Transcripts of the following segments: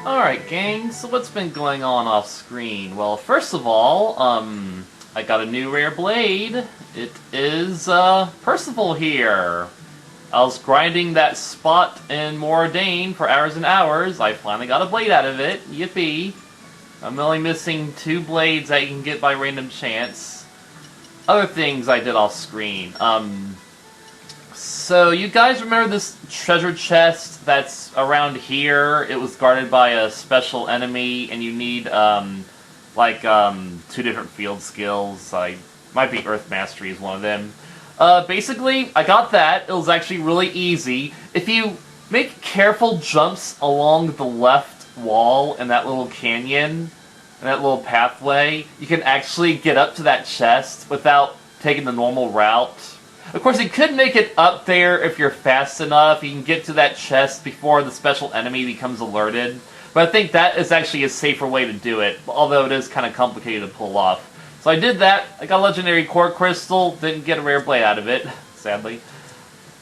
Alright, gang, so what's been going on off screen? Well, first of all, I got a new rare blade. It is, Percival here. I was grinding that spot in Mor Ardain for hours and hours. I finally got a blade out of it. Yippee. I'm only missing 2 blades that you can get by random chance. Other things I did off screen. So you guys remember this treasure chest that's around here? It was guarded by a special enemy, and you need, 2 different field skills. Might be Earth Mastery is one of them. Basically, I got that. It was actually really easy. If you make careful jumps along the left wall in that little canyon, in that little pathway, you can actually get up to that chest without taking the normal route. Of course, you could make it up there if you're fast enough. You can get to that chest before the special enemy becomes alerted. But I think that is actually a safer way to do it, although it is kind of complicated to pull off. So I did that. I got a legendary core crystal. Didn't get a rare blade out of it, sadly.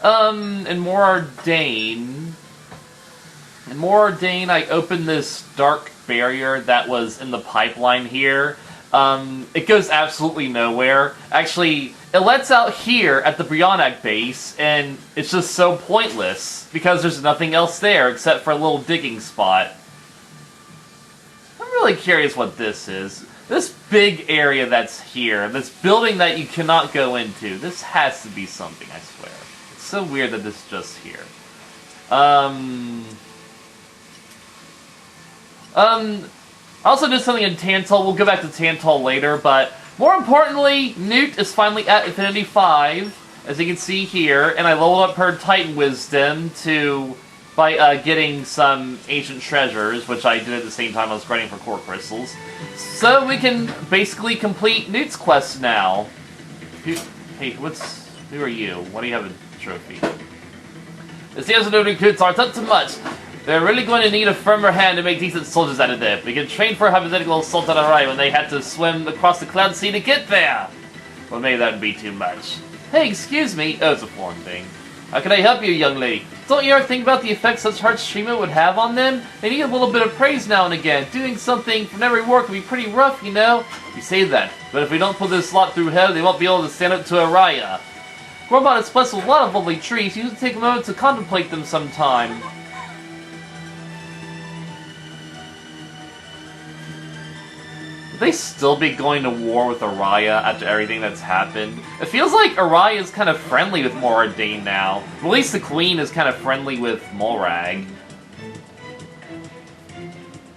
In Mor Ardain, I opened this dark barrier that was in the pipeline here. It goes absolutely nowhere. Actually, it lets out here at the Brionac base, and it's just so pointless, because there's nothing else there except for a little digging spot. I'm really curious what this is. This big area that's here, this building that you cannot go into, this has to be something, I swear. It's so weird that this is just here. I also did something in Tantal. We'll go back to Tantal later, but more importantly, Newt is finally at Infinity 5, as you can see here, and I leveled up her Titan Wisdom by getting some ancient treasures, which I did at the same time I was grinding for core crystals. So we can basically complete Newt's quest now. Who are you? Why do you have a trophy? It seems the new recruits aren't up to much. They're really going to need a firmer hand to make decent soldiers out of them. We can train for a hypothetical assault on Arai when they had to swim across the Cloud Sea to get there. Well, maybe that would be too much. Hey, excuse me. Oh, it's a foreign thing. How can I help you, young lady? Don't you ever think about the effects such harsh treatment would have on them? They need a little bit of praise now and again. Doing something for every work can be pretty rough, you know? You say that, but if we don't put this lot through hell, they won't be able to stand up to Araya. Gorbot is blessed with a lot of lovely trees. You should take a moment to contemplate them sometime. Would they still be going to war with Araya after everything that's happened? It feels like Araya is kind of friendly with Mor Ardain now. At least the Queen is kind of friendly with Morag.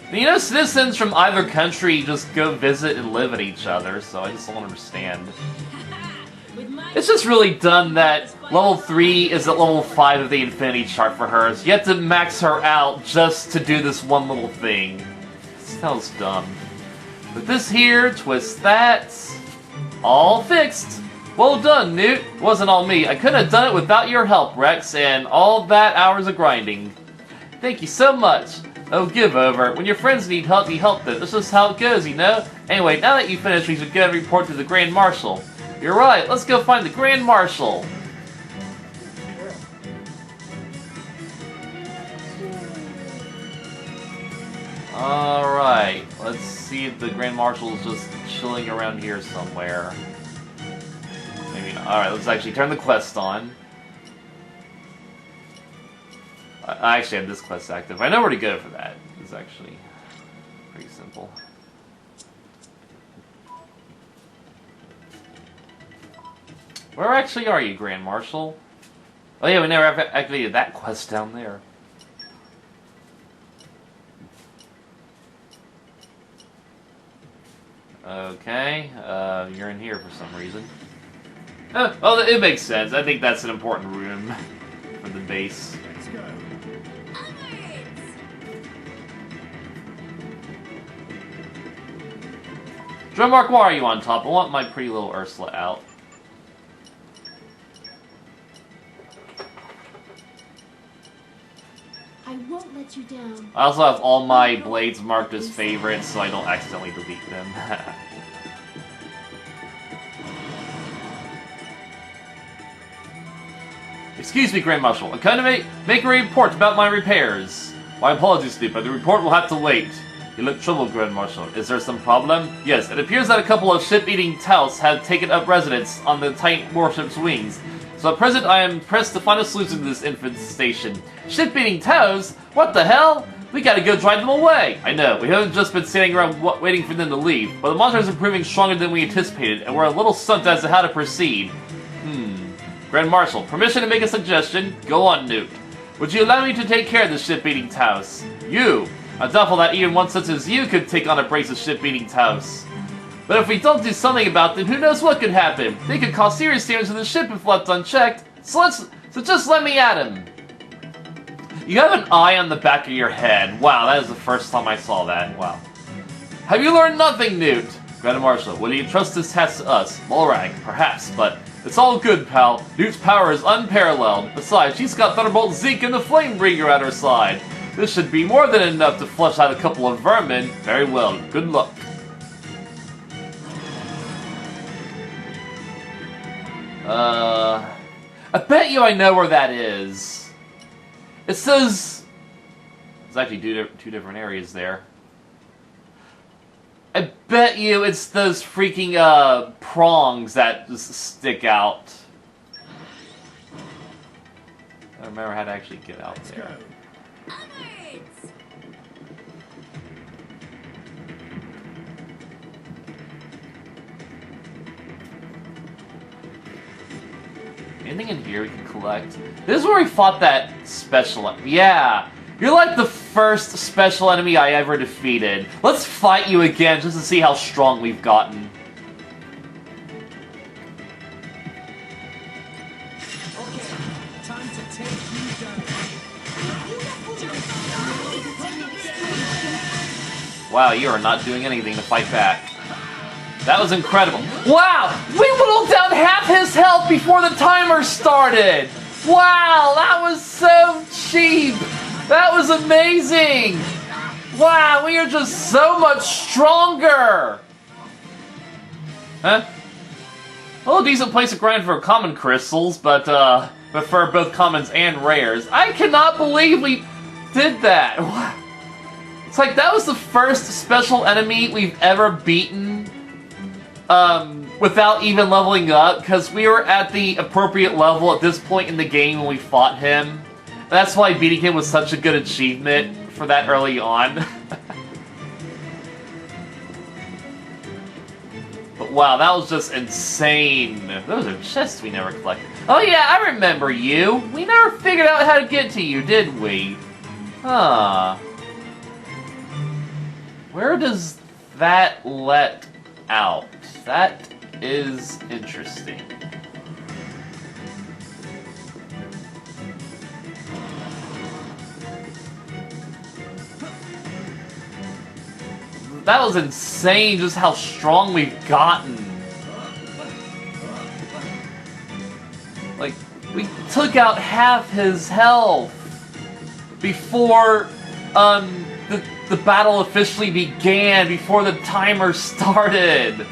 And you know, citizens from either country just go visit and live at each other, so I just don't understand. It's just really dumb that level 3 is at level 5 of the Infinity chart for her, so you have to max her out just to do this one little thing. This sounds dumb. But this here, twist that, all fixed. Well done, Newt. Wasn't all me. I couldn't have done it without your help, Rex, and all that hours of grinding. Thank you so much. Oh, give over. When your friends need help, you help them. That's just how it goes, you know? Anyway, now that you finished, we should go and report to the Grand Marshal. You're right. Let's go find the Grand Marshal. Alright, let's see if the Grand Marshal is just chilling around here somewhere. Maybe not. Alright, let's actually turn the quest on. I actually have this quest active. I know where to go for that. It's actually pretty simple. Where actually are you, Grand Marshal? Oh yeah, we never activated that quest down there. Okay, you're in here for some reason. Oh, well, it makes sense. I think that's an important room for the base. Let's go. Drummark, why are you on top? I want my pretty little Ursula out. I won't let you down. I also have all my blades marked as favorites, so I don't accidentally delete them. Excuse me, Grand Marshal. I'm going to make a report about my repairs. My apologies, Sleep, but the report will have to wait. You look troubled, Grand Marshal. Is there some problem? Yes, it appears that a couple of ship-eating Taos have taken up residence on the Titan warship's wings. So at present, I am pressed to find a solution to this infestation. Ship-eating Taos? What the hell? We gotta go drive them away! I know, we haven't just been standing around waiting for them to leave, but the monsters are proving stronger than we anticipated, and we're a little stumped as to how to proceed. Grand Marshal, permission to make a suggestion? Go on, Newt. Would you allow me to take care of the ship-eating Taos? You! I'm doubtful that even one such as you could take on a brace of ship-eating Taos. But if we don't do something about them, who knows what could happen? They could cause serious damage to the ship if left unchecked, so just let me at him. You have an eye on the back of your head. Wow, that is the first time I saw that. Wow. Have you learned nothing, Newt? Grand Marshal, will you trust this task to us? Morag, perhaps, but it's all good, pal. Newt's power is unparalleled. Besides, she's got Thunderbolt Zeke and the Flamebringer at her side. This should be more than enough to flush out a couple of vermin. Very well, good luck. I bet you I know where that is. It says... There's actually two different areas there. I bet you it's those freaking, prongs that just stick out. I don't remember how to actually get out there. Anything in here we can collect? This is where we fought that special... Yeah! You're like the first special enemy I ever defeated. Let's fight you again just to see how strong we've gotten. Okay, time to take you down. Wow, you are not doing anything to fight back. That was incredible. Wow! We whittled down half his health before the timer started! Wow, that was so cheap! That was amazing! Wow, we are just so much stronger! Huh? Well, a decent place to grind for common crystals, but for both commons and rares. I cannot believe we did that! It's like that was the first special enemy we've ever beaten without even leveling up, because we were at the appropriate level at this point in the game when we fought him. That's why beating him was such a good achievement for that early on. But wow, that was just insane. Those are chests we never collected. Oh yeah, I remember you. We never figured out how to get to you, did we? Huh. Where does that let out? That is interesting. That was insane, just how strong we've gotten. Like, we took out half his health before, the battle officially began, before the timer started.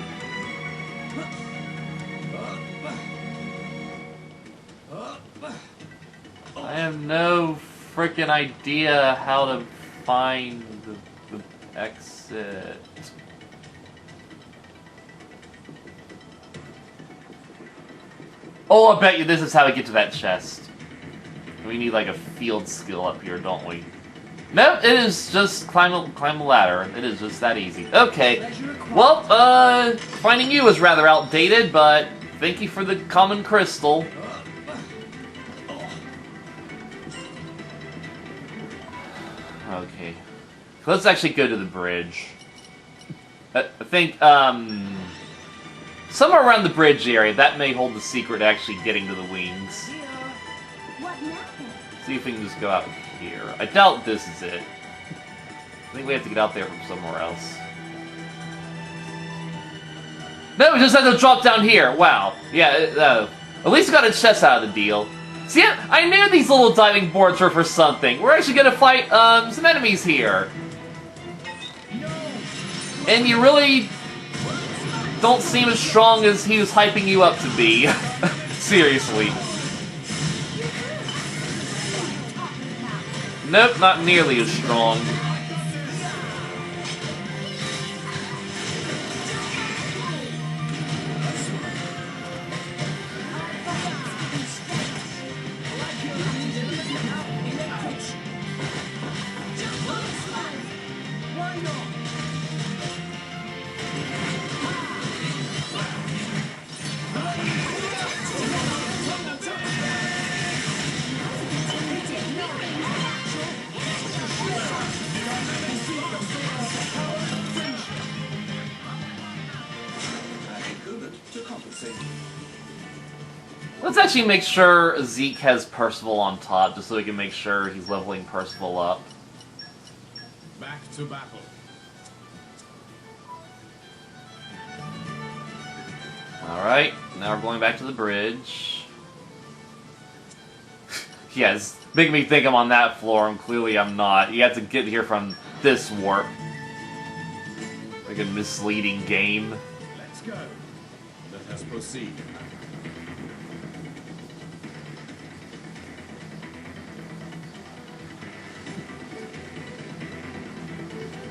I have no freaking idea how to find the exit. Oh, I bet you this is how we get to that chest. We need like a field skill up here, don't we? Nope, it is just climb a ladder. It is just that easy. Okay. Well, finding you is rather outdated, but thank you for the common crystal. Okay. Let's actually go to the bridge. I think, somewhere around the bridge area, that may hold the secret to actually getting to the wings. See if we can just go out here. I doubt this is it. I think we have to get out there from somewhere else. No, we just have to drop down here. Wow. Yeah, at least we got a chest out of the deal. See, I knew these little diving boards were for something. We're actually gonna fight, some enemies here. And you really don't seem as strong as he was hyping you up to be. Seriously. Nope, not nearly as strong. Let's actually make sure Zeke has Percival on top, just so we can make sure he's leveling Percival up. Back to battle. Alright, now we're going back to the bridge. Yes, making me think I'm on that floor, and clearly I'm not. You have to get here from this warp. Like a misleading game. Let's go. Let us proceed.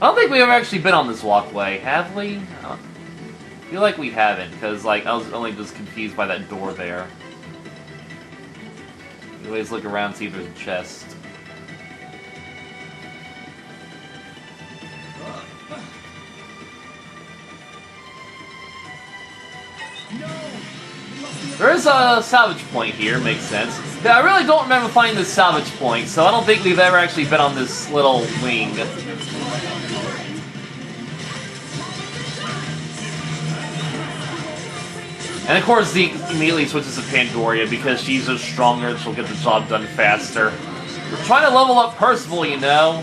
I don't think we've ever actually been on this walkway, have we? I feel like we haven't, because like I was only just confused by that door there. You always look around, see if there's a chest. There is a salvage point here, makes sense. Yeah, I really don't remember finding this salvage point, so I don't think we've ever actually been on this little wing. And of course, Zeke immediately switches to Pandoria because she's just stronger and she'll get the job done faster. We're trying to level up Percival, you know.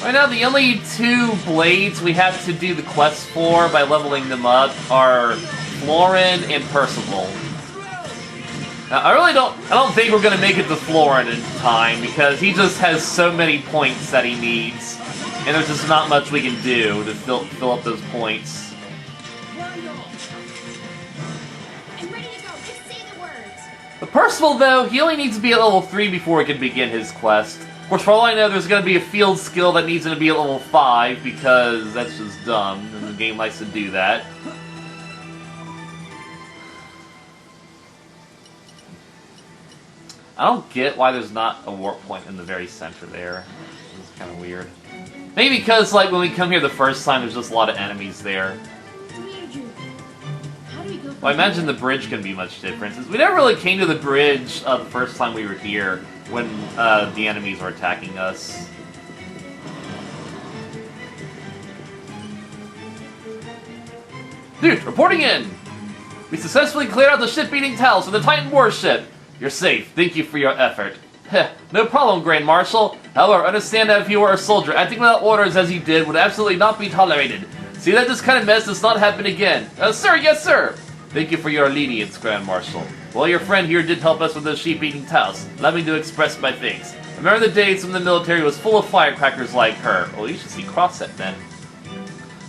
Right now, the only two blades we have to do the quest for by leveling them up are Florin and Percival. Now, I don't think we're going to make it to Florin in time because he just has so many points that he needs. And there's just not much we can do to fill up those points. I'm ready to go. Just say the words. But Percival, though, he only needs to be at level 3 before he can begin his quest. Of course, for all I know, there's going to be a field skill that needs to be at level 5, because that's just dumb, and the game likes to do that. I don't get why there's not a warp point in the very center there. It's kind of weird. Maybe because, like, when we come here the first time, there's just a lot of enemies there. How do we go? Well, I imagine the bridge can be much different, since we never really came to the bridge the first time we were here, when the enemies were attacking us. Dude, reporting in! We successfully cleared out the ship-eating towels for the Titan warship! You're safe. Thank you for your effort. Heh, no problem, Grand Marshal. However, understand that if you were a soldier, acting without orders as you did would absolutely not be tolerated. See that this kind of mess does not happen again. Sir, yes, sir! Thank you for your lenience, Grand Marshal. Well, your friend here did help us with those sheep-eating towels. Allow me to express my thanks. Remember the days when the military was full of firecrackers like her. Well, you should see Crossset then.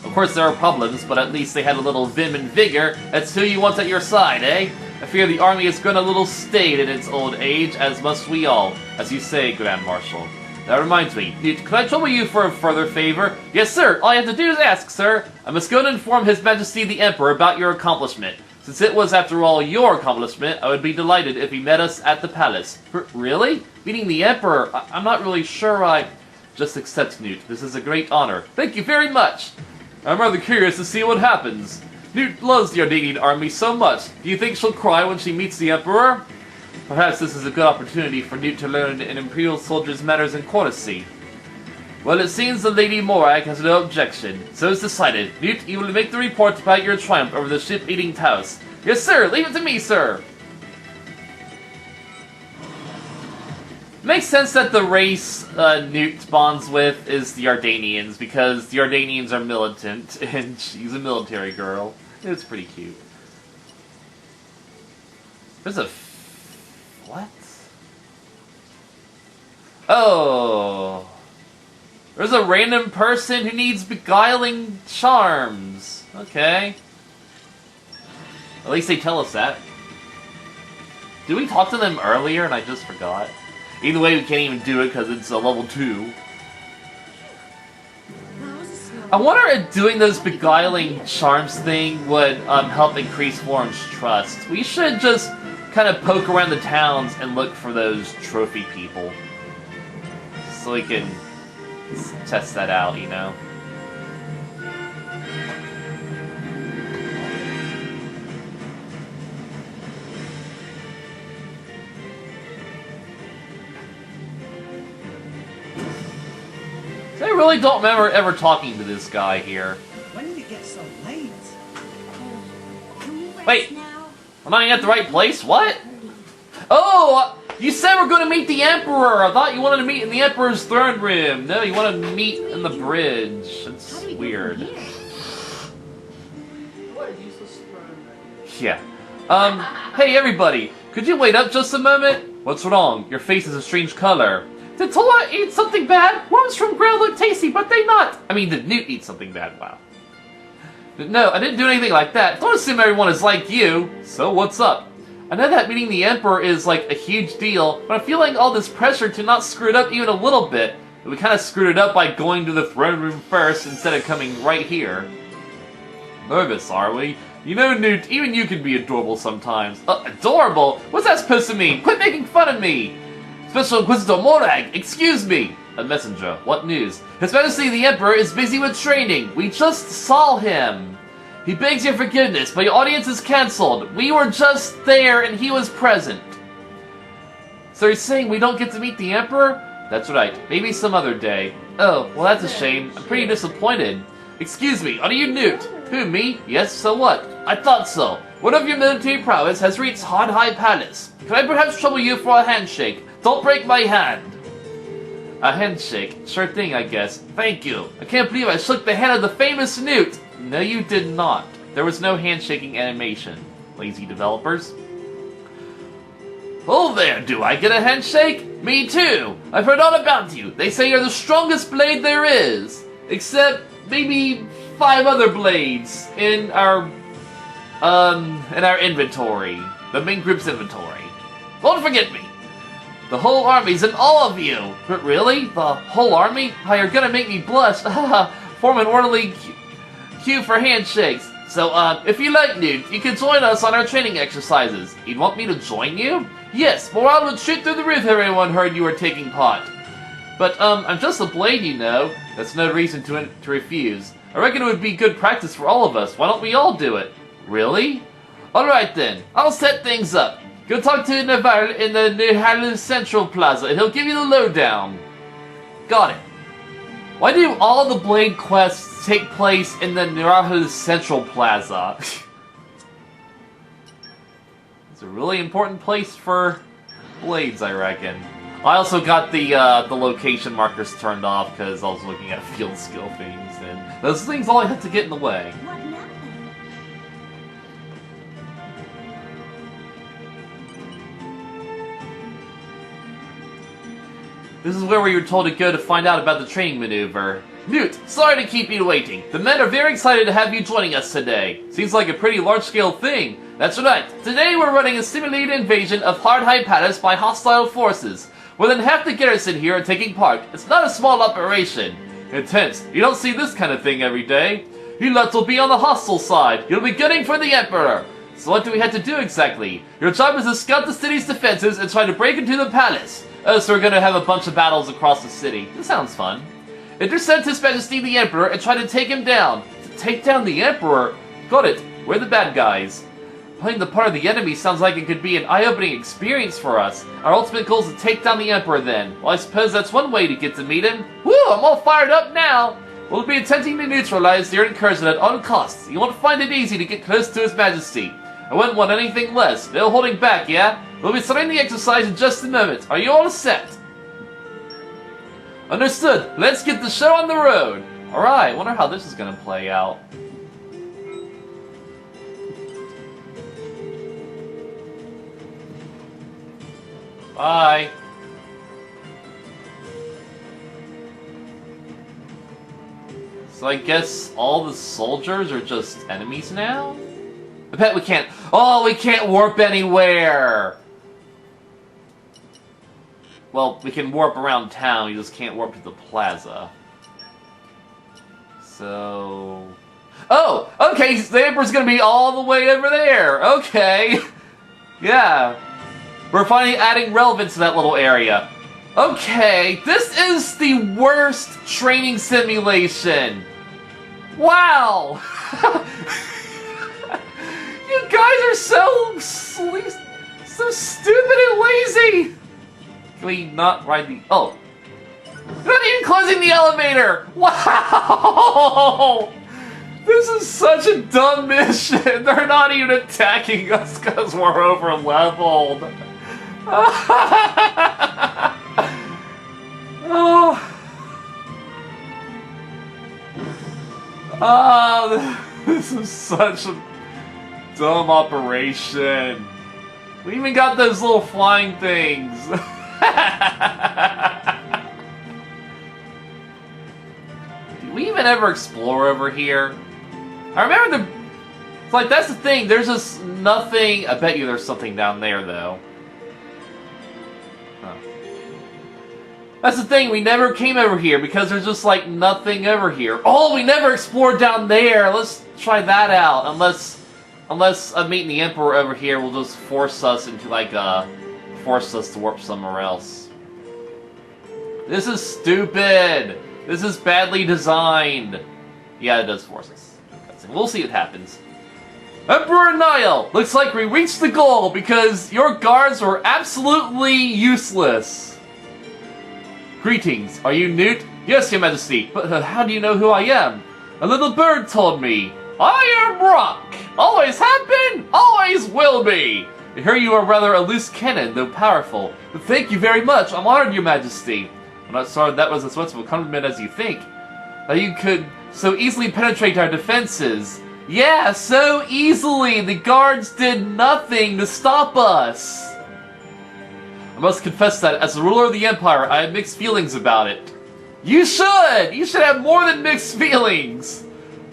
Of course, there are problems, but at least they had a little vim and vigor. That's who you want at your side, eh? I fear the army has grown a little staid in its old age, as must we all, as you say, Grand Marshal. That reminds me, could I trouble you for a further favor? Yes, sir. All you have to do is ask, sir. I must go and inform His Majesty the Emperor about your accomplishment. Since it was, after all, your accomplishment, I would be delighted if he met us at the palace. Really? Meeting the Emperor? I'm not really sure I... Just accept, Newt. This is a great honor. Thank you very much. I'm rather curious to see what happens. Newt loves the Ardanian army so much. Do you think she'll cry when she meets the Emperor? Perhaps this is a good opportunity for Newt to learn an Imperial soldier's manners and courtesy. Well, it seems the Lady Morag has no objection. So it's decided. Newt, you will make the report about your triumph over the ship-eating Taos. Yes, sir! Leave it to me, sir! Makes sense that the race Newt bonds with is the Ardanians, because the Ardanians are militant, and she's a military girl. It's pretty cute. There's a... what? Oh... There's a random person who needs beguiling charms. Okay. At least they tell us that. Do we talk to them earlier and I just forgot? Either way, we can't even do it because it's a level 2. I wonder if doing those beguiling charms thing would help increase Warren's trust. We should just kind of poke around the towns and look for those trophy people. So we can test that out, you know? I really don't remember ever talking to this guy here. When did it get so late? Can we rest Wait. now? Am I at the right place? What? Oh! You said we're going to meet the Emperor! I thought you wanted to meet in the Emperor's throne room. No, you wanted to meet in the bridge. It's How do we go weird. from here? What a useless throne. Yeah. Hey everybody, could you wait up just a moment? What's wrong? Your face is a strange color. Did Tola eat something bad? Worms from ground look tasty, but they not. I mean, did Newt eat something bad? Wow. No, I didn't do anything like that. Don't assume everyone is like you. So what's up? I know that meeting the Emperor is like a huge deal, but I'm feeling all this pressure to not screw it up even a little bit. We kind of screwed it up by going to the throne room first instead of coming right here. Nervous, are we? You know, Newt, even you can be adorable sometimes. Adorable? What's that supposed to mean? Quit making fun of me! Special Inquisitor Mor Ardain, excuse me! A messenger, what news? His Majesty the Emperor is busy with training. We just saw him. He begs your forgiveness, but your audience is cancelled. We were just there and he was present. So you're saying we don't get to meet the Emperor? That's right, maybe some other day. Oh, well that's a shame. I'm pretty disappointed. Excuse me, are you Newt? Who, me? Yes, so what? I thought so. One of your military prowess has reached High Palace. Can I perhaps trouble you for a handshake? Don't break my hand. A handshake? Sure thing, I guess. Thank you. I can't believe I shook the hand of the famous Newt. No, you did not. There was no handshaking animation. Lazy developers. Oh there, do I get a handshake? Me too. I've heard all about you. They say you're the strongest blade there is. Except maybe 5 other blades in our inventory. The main group's inventory. Don't forget me. The whole army's in all of you! But really? The whole army? Oh, you're gonna make me blush. Form an orderly queue for handshakes. So, if you like, Newt, you can join us on our training exercises. You'd want me to join you? Yes, morale would shoot through the roof if everyone heard you were taking part. But, I'm just a blade, you know. That's no reason to refuse. I reckon it would be good practice for all of us. Why don't we all do it? Really? Alright then, I'll set things up. Go talk to Navarre in the Nihal Central Plaza, and he'll give you the lowdown. Got it. Why do all the Blade quests take place in the Nihal Central Plaza? It's a really important place for blades, I reckon. I also got the location markers turned off because I was looking at field skill things, and those things all I had to get in the way. What now then? This is where we were told to go to find out about the training maneuver. Newt, sorry to keep you waiting. The men are very excited to have you joining us today. Seems like a pretty large-scale thing. That's right. Today we're running a simulated invasion of High Palace by hostile forces. More than half the garrison here are taking part. It's not a small operation. Intense. You don't see this kind of thing every day. You lots will be on the hostile side. You'll be gunning for the Emperor. So what do we have to do exactly? Your job is to scout the city's defenses and try to break into the palace. So we're gonna have a bunch of battles across the city. This sounds fun. Intercept His Majesty the Emperor and try to take him down. To take down the Emperor? Got it. We're the bad guys. Playing the part of the enemy sounds like it could be an eye-opening experience for us. Our ultimate goal is to take down the Emperor then. Well, I suppose that's one way to get to meet him. Woo! I'm all fired up now! We'll be attempting to neutralize your incursion at all costs. You won't find it easy to get close to His Majesty. I wouldn't want anything less. No holding back, yeah? We'll be starting the exercise in just a moment. Are you all set? Understood. Let's get the show on the road. Alright, wonder how this is gonna play out. Bye. So I guess all the soldiers are just enemies now? I bet we can't. Oh, we can't warp anywhere! well, we can warp around town, we just can't warp to the plaza. So... Oh! Okay, the Emperor's gonna be all the way over there! Okay! Yeah. We're finally adding relevance to that little area. Okay, this is the worst training simulation! Wow! You guys are so stupid and lazy! Can we not ride the... Oh! They're not even closing the elevator! Wow! This is such a dumb mission! They're not even attacking us because we're over-leveled! This is such a dumb operation. We even got those little flying things. Did we even ever explore over here? I remember the... It's like, that's the thing, there's just nothing... I bet you there's something down there, though. Huh. That's the thing, we never came over here, because there's just, like, nothing over here. Oh, we never explored down there! Let's try that out, unless meeting the Emperor over here will just force us into, like, force us to warp somewhere else. This is stupid! This is badly designed! Yeah, it does force us. We'll see what happens. Emperor Niall! Looks like we reached the goal because your guards were absolutely useless. Greetings. Are you Newt? Yes, Your Majesty. But how do you know who I am? A little bird told me. I am Rock. Always have been, always will be. I hear you are rather a loose cannon, though powerful. But thank you very much. I'm honored, Your Majesty. I'm not sorry that was as much of a compliment as you think. That you could so easily penetrate our defenses. Yeah, so easily! The guards did nothing to stop us! I must confess that, as the ruler of the Empire, I have mixed feelings about it. You should! You should have more than mixed feelings!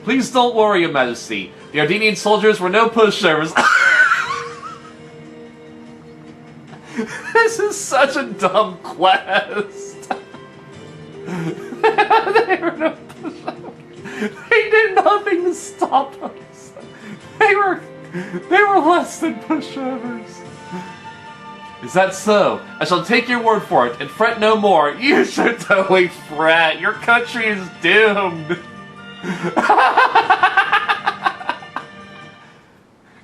Please don't worry, Your Majesty. The Ardenian soldiers were no pushovers. This is such a dumb quest! They were no pushovers. They did nothing to stop us. They were less than pushovers. Is that so? I shall take your word for it and fret no more. You should totally fret. Your country is doomed.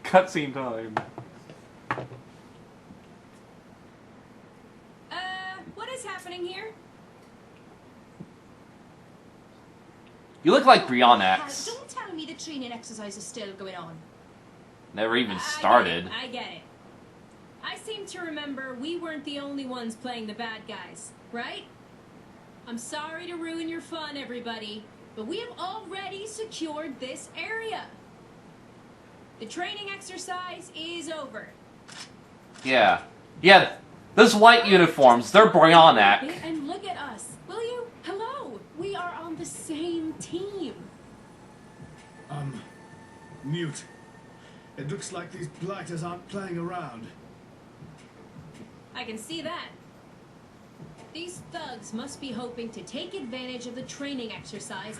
Cutscene time. What is happening here? You look like Brionax. Don't tell me the training exercise is still going on. Never even started. I get it. I seem to remember we weren't the only ones playing the bad guys, right? I'm sorry to ruin your fun, everybody, but we have already secured this area. The training exercise is over. Yeah. Yeah, those white uniforms, they're Brionax. And look at us, will you? Hello! We are on the same team. Newt. It looks like these blighters aren't playing around. I can see that. These thugs must be hoping to take advantage of the training exercise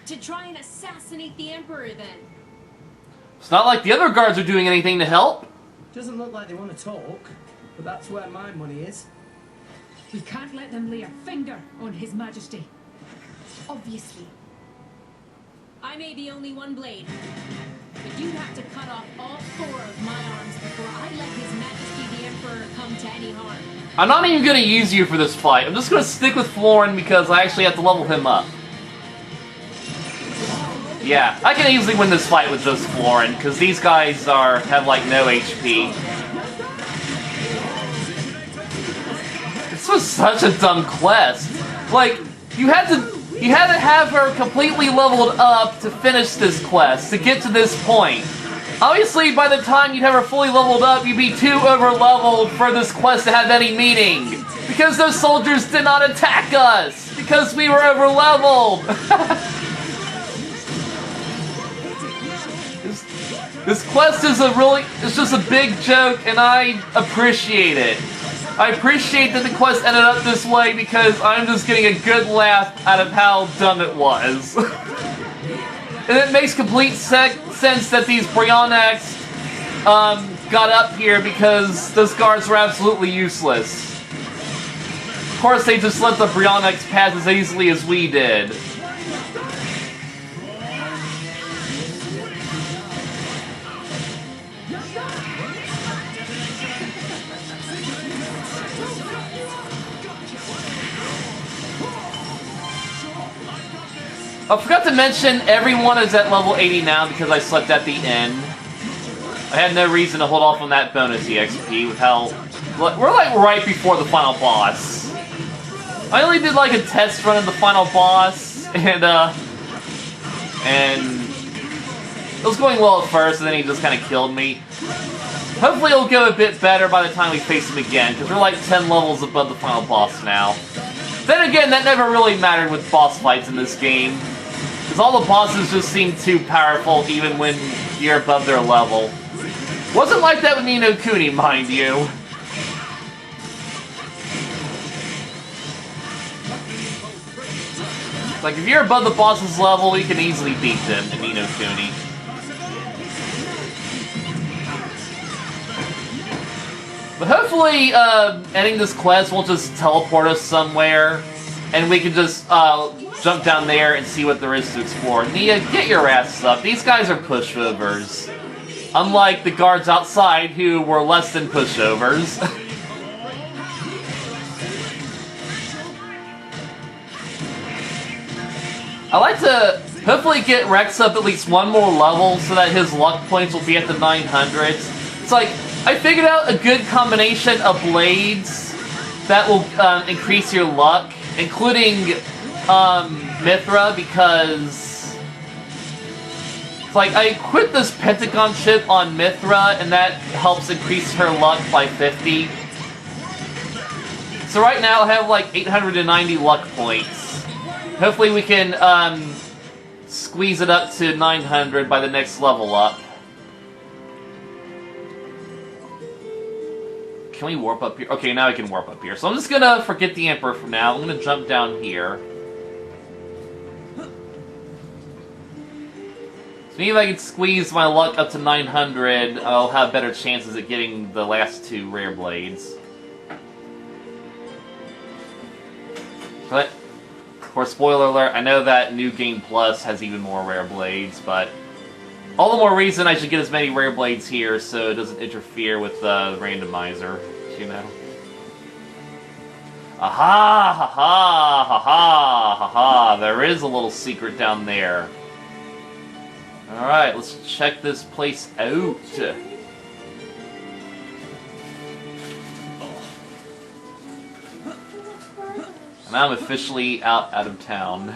to try and assassinate the Emperor then. It's not like the other guards are doing anything to help. Doesn't look like they want to talk, but that's where my money is. We can't let them lay a finger on His Majesty. Obviously. I may be only one blade, but you'd have to cut off all 4 of my arms before I let His Majesty the Emperor come to any harm. I'm not even gonna use you for this fight. I'm just gonna stick with Florin because I actually have to level him up. Yeah, I can easily win this fight with just Florin, because these guys have like no HP. This was such a dumb quest. Like, you had to have her completely leveled up to finish this quest, to get to this point. Obviously, by the time you'd have her fully leveled up, you'd be too over-leveled for this quest to have any meaning. Because those soldiers did not attack us! Because we were over-leveled! This quest is it's just a big joke, and I appreciate it. I appreciate that the quest ended up this way because I'm just getting a good laugh out of how dumb it was. And it makes complete sense that these Bryonics got up here because those guards were absolutely useless. Of course, they just let the Bryonics pass as easily as we did. I forgot to mention, everyone is at level 80 now because I slept at the end. I had no reason to hold off on that bonus EXP with how... We're like right before the final boss. I only did like a test run of the final boss, and it was going well at first, and then he just kind of killed me. Hopefully it'll go a bit better by the time we face him again, because we're like 10 levels above the final boss now. Then again, that never really mattered with boss fights in this game, because all the bosses just seem too powerful even when you're above their level. Wasn't like that with Ni no Kuni, mind you. Like, if you're above the boss's level, you can easily beat them in Ni no Kuni. But hopefully, ending this quest won't just teleport us somewhere, and we can just jump down there and see what there is to explore. Nia, get your ass up. These guys are pushovers. Unlike the guards outside, who were less than pushovers. I like to hopefully get Rex up at least one more level so that his luck points will be at the 900s. It's like, I figured out a good combination of blades that will increase your luck, including Mithra, because it's like I equipped this Pentagon chip on Mithra, and that helps increase her luck by 50. So right now I have like 890 luck points. Hopefully we can squeeze it up to 900 by the next level up. Can we warp up here? Okay, now I can warp up here. So I'm just gonna forget the Emperor for now. I'm gonna jump down here. So maybe if I can squeeze my luck up to 900, I'll have better chances at getting the last two rare blades. But, of course, spoiler alert, I know that New Game Plus has even more rare blades, but all the more reason I should get as many rare blades here so it doesn't interfere with the randomizer, you know? Aha! Ha ha! Ha ha! Ha ha! There is a little secret down there. Alright, let's check this place out. And I'm officially out of town.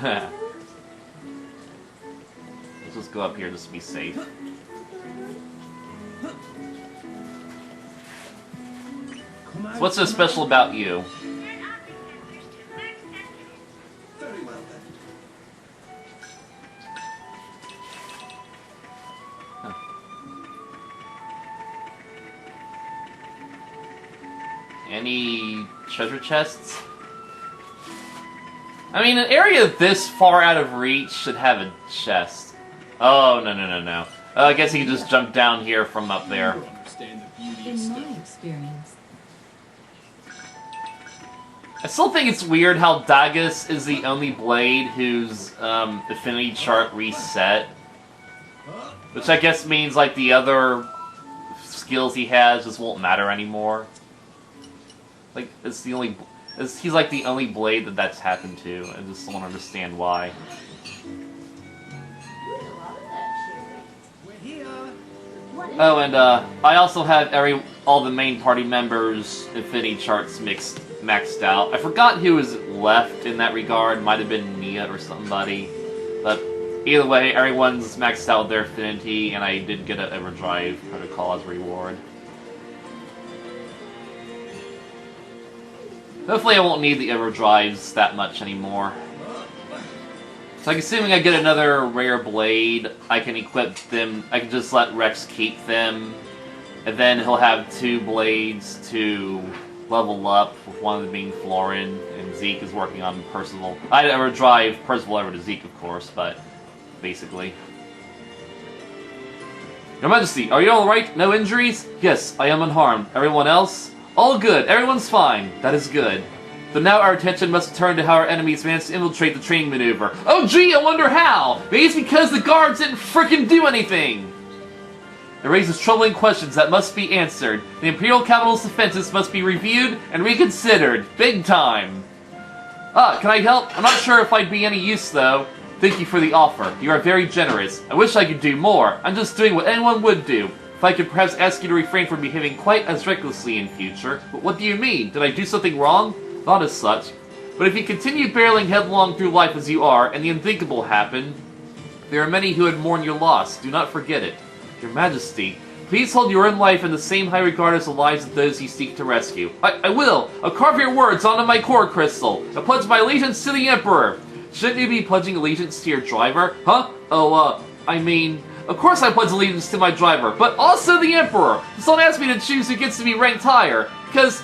Let's just go up here just to be safe. So what's so special about you? Very well then. Any treasure chests? I mean, an area this far out of reach should have a chest. Oh, no. I guess you can just jump down here from up there. In my experience. I still think it's weird how Dagus is the only blade whose affinity chart reset. Which I guess means, like, the other skills he has just won't matter anymore. Like, it's the only... He's like the only blade that's happened to. I just don't understand why. Oh, and I also have all the main party members' affinity charts maxed out. I forgot who was left in that regard. Might have been Nia or somebody. But either way, everyone's maxed out their affinity, and I did get an Overdrive Protocol as a reward. Hopefully I won't need the overdrives that much anymore. So I'm assuming I get another rare blade, I can equip them, I can just let Rex keep them, and then he'll have 2 blades to level up, with one of them being Florin, and Zeke is working on Percival. I'd never drive Percival over to Zeke, of course, but basically. Your Majesty, are you alright? No injuries? Yes, I am unharmed. Everyone else? All good, everyone's fine. That is good. So now our attention must turn to how our enemies managed to infiltrate the training maneuver. Oh gee, I wonder how! Maybe it's because the guards didn't frickin' do anything! It raises troubling questions that must be answered. The Imperial Capital's defenses must be reviewed and reconsidered. Big time! Can I help? I'm not sure if I'd be any use, though. Thank you for the offer. You are very generous. I wish I could do more. I'm just doing what anyone would do. If I could perhaps ask you to refrain from behaving quite as recklessly in future. But what do you mean? Did I do something wrong? Not as such. But if you continue barreling headlong through life as you are, and the unthinkable happened, there are many who would mourn your loss. Do not forget it. Your Majesty, please hold your own life in the same high regard as the lives of those you seek to rescue. I will! I'll carve your words onto my core crystal. I pledge my allegiance to the Emperor. Shouldn't you be pledging allegiance to your driver? Huh? Oh, I mean... Of course I pledge allegiance to my driver, but also the Emperor! Just don't ask me to choose who gets to be ranked higher. Because,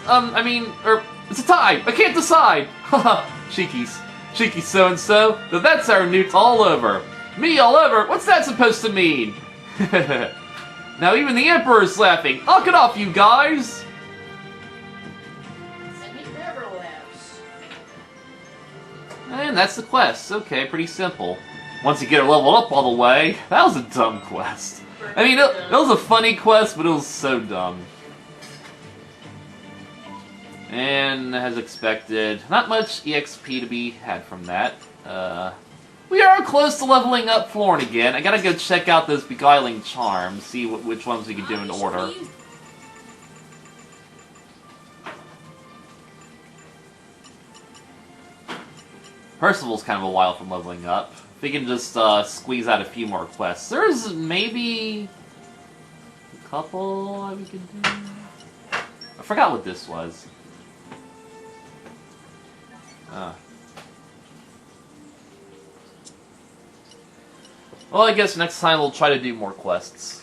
it's a tie! I can't decide! Haha, cheekies. Cheeky so-and-so. Now that's our newt all over. Me all over? What's that supposed to mean? Now even the Emperor's laughing. Knock it off, you guys! And he never laughs. And that's the quest. Okay, pretty simple. Once you get her leveled up all the way, that was a dumb quest. I mean, it was a funny quest, but it was so dumb. And as expected, not much EXP to be had from that. We are close to leveling up Florin again. I gotta go check out those Beguiling Charms, see which ones we can do in order. Percival's kind of a while from leveling up. If we can just squeeze out a few more quests. There's maybe a couple we could do. I forgot what this was. Well, I guess next time we'll try to do more quests.